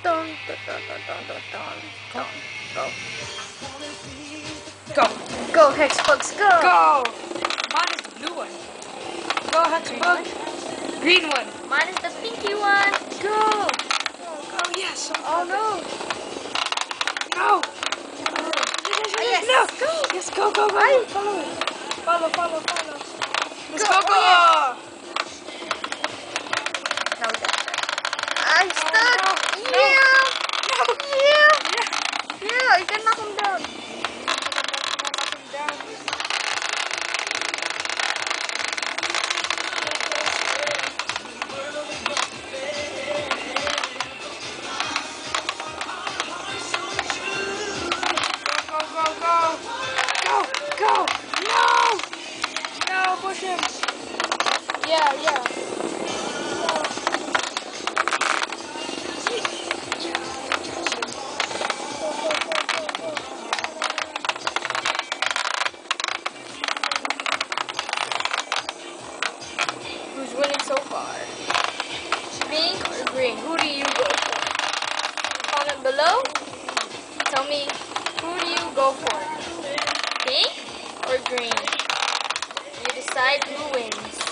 Dun, dun, dun, dun, dun, dun, dun, dun. Go. Go, Hexbugs, go! Go. Mine is the blue one. Go, Hexbug. Green one. Mine is the pinky one. Go! Go, yes. Oh no! No. Oh, yes. No. Go! Yes, go, go, go. Ay. Follow. Follow. Let's Go. go, go. Oh, yes. Now we got that. I'm stuck! no. Yeah! No. Yeah! Yeah. Yeah, I can knock him down. Go. No, push him. Yeah. Who's winning so far? Pink or green? Who do you go for? Comment below. Tell me, who do you go for? Pink or green? You decide who wins.